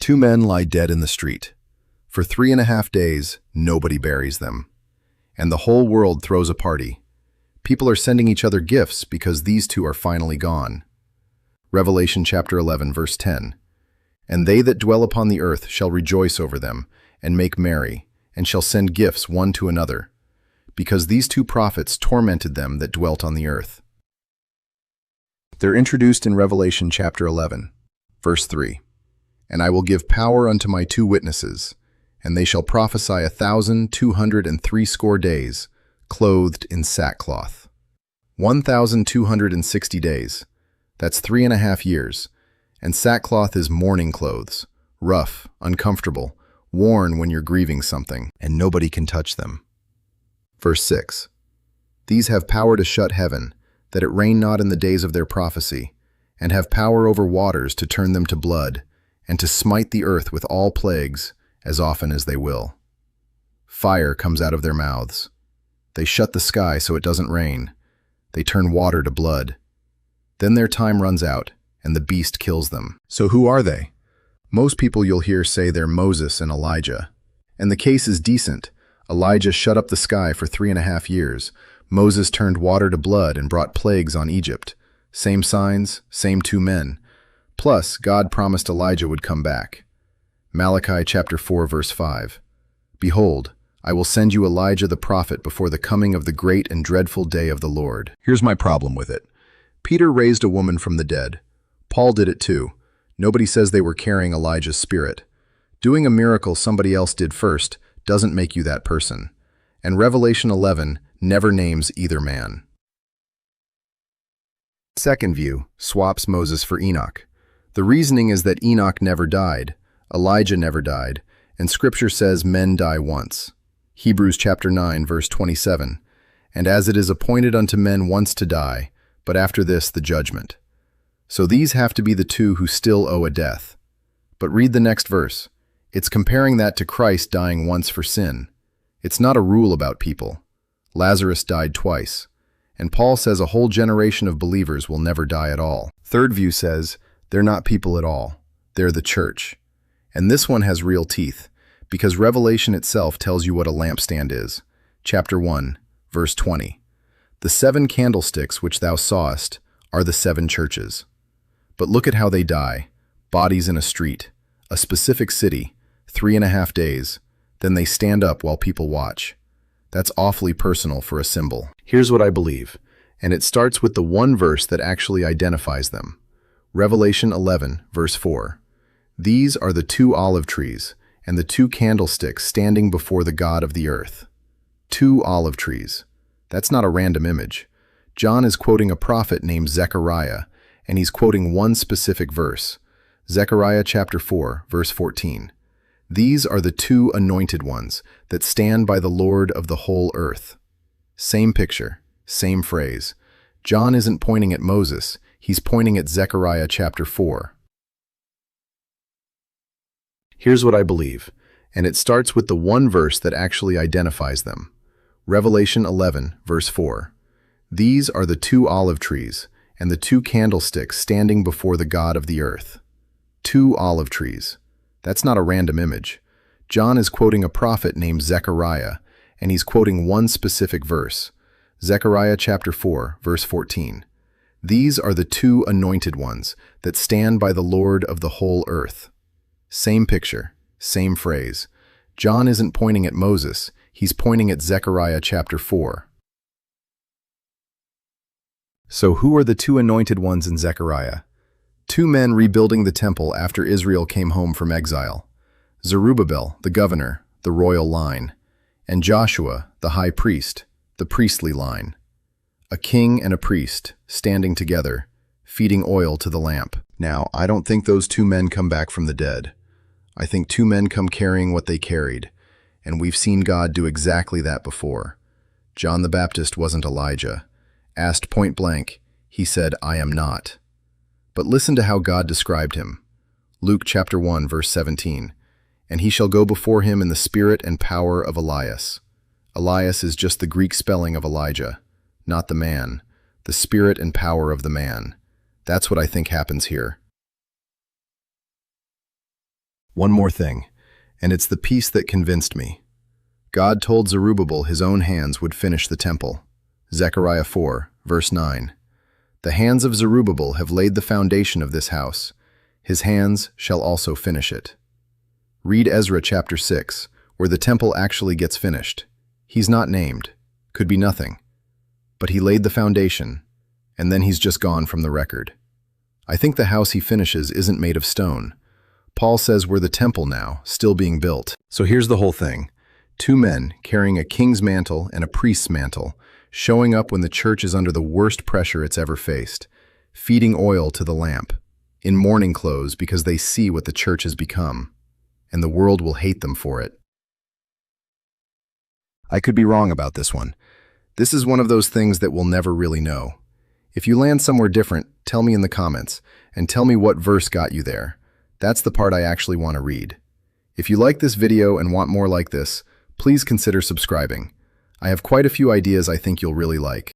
Two men lie dead in the street. For 3.5 days, nobody buries them. And the whole world throws a party. People are sending each other gifts because these two are finally gone. Revelation chapter 11, verse 10. And they that dwell upon the earth shall rejoice over them, and make merry, and shall send gifts one to another, because these two prophets tormented them that dwelt on the earth. They're introduced in Revelation chapter 11, verse 3. And I will give power unto my two witnesses, and they shall prophesy 1,260 days, clothed in sackcloth. 1,260 days. That's 3.5 years. And sackcloth is mourning clothes, rough, uncomfortable, worn when you're grieving something, and nobody can touch them. Verse 6. These have power to shut heaven, that it rain not in the days of their prophecy, and have power over waters to turn them to blood, and to smite the earth with all plagues, as often as they will. Fire comes out of their mouths. They shut the sky so it doesn't rain. They turn water to blood. Then their time runs out, and the beast kills them. So who are they? Most people you'll hear say they're Moses and Elijah. And the case is decent. Elijah shut up the sky for 3.5 years. Moses turned water to blood and brought plagues on Egypt. Same signs, same two men. Plus, God promised Elijah would come back. Malachi chapter 4, verse 5. Behold, I will send you Elijah the prophet before the coming of the great and dreadful day of the Lord. Here's my problem with it. Peter raised a woman from the dead. Paul did it too. Nobody says they were carrying Elijah's spirit. Doing a miracle somebody else did first doesn't make you that person. And Revelation 11 never names either man. Second view swaps Moses for Enoch. The reasoning is that Enoch never died, Elijah never died, and Scripture says men die once. Hebrews chapter 9, verse 27. And as it is appointed unto men once to die, but after this the judgment. So these have to be the two who still owe a death. But read the next verse. It's comparing that to Christ dying once for sin. It's not a rule about people. Lazarus died twice. And Paul says a whole generation of believers will never die at all. Third view says, they're not people at all. They're the church. And this one has real teeth, because Revelation itself tells you what a lampstand is. Chapter 1, verse 20. The 7 candlesticks which thou sawest are the 7 churches. But look at how they die. Bodies in a street, a specific city, 3.5 days. Then they stand up while people watch. That's awfully personal for a symbol. Here's what I believe, and it starts with the one verse that actually identifies them. Revelation 11, verse 4. These are the 2 olive trees, and the 2 candlesticks standing before the God of the earth. 2 olive trees. That's not a random image. John is quoting a prophet named Zechariah, and he's quoting one specific verse. Zechariah chapter 4, verse 14. These are the 2 anointed ones that stand by the Lord of the whole earth. Same picture, same phrase. John isn't pointing at Moses, he's pointing at Zechariah chapter 4. Here's what I believe, and it starts with the one verse that actually identifies them. Revelation 11, verse 4. These are the 2 olive trees, and the 2 candlesticks standing before the God of the earth. 2 olive trees. That's not a random image. John is quoting a prophet named Zechariah, and he's quoting one specific verse. Zechariah chapter 4, verse 14. These are the 2 anointed ones that stand by the Lord of the whole earth. Same picture, same phrase. John isn't pointing at Moses, he's pointing at Zechariah chapter 4. So who are the 2 anointed ones in Zechariah? 2 men rebuilding the temple after Israel came home from exile. Zerubbabel, the governor, the royal line, and Joshua, the high priest, the priestly line. A king and a priest, standing together, feeding oil to the lamp. Now, I don't think those 2 men come back from the dead. I think 2 men come carrying what they carried, and we've seen God do exactly that before. John the Baptist wasn't Elijah. Asked point blank, he said, I am not. But listen to how God described him. Luke chapter 1, verse 17. And he shall go before him in the spirit and power of Elias. Elias is just the Greek spelling of Elijah, not the man, the spirit and power of the man. That's what I think happens here. One more thing, and it's the piece that convinced me. God told Zerubbabel his own hands would finish the temple. Zechariah 4, verse 9. The hands of Zerubbabel have laid the foundation of this house. His hands shall also finish it. Read Ezra chapter 6, where the temple actually gets finished. He's not named. Could be nothing. But he laid the foundation, and then he's just gone from the record. I think the house he finishes isn't made of stone. Paul says we're the temple now, still being built. So here's the whole thing. Two men carrying a king's mantle and a priest's mantle, showing up when the church is under the worst pressure it's ever faced, feeding oil to the lamp, in mourning clothes because they see what the church has become, and the world will hate them for it. I could be wrong about this one. This is one of those things that we'll never really know. If you land somewhere different, tell me in the comments, and tell me what verse got you there. That's the part I actually want to read. If you like this video and want more like this, please consider subscribing. I have quite a few ideas I think you'll really like.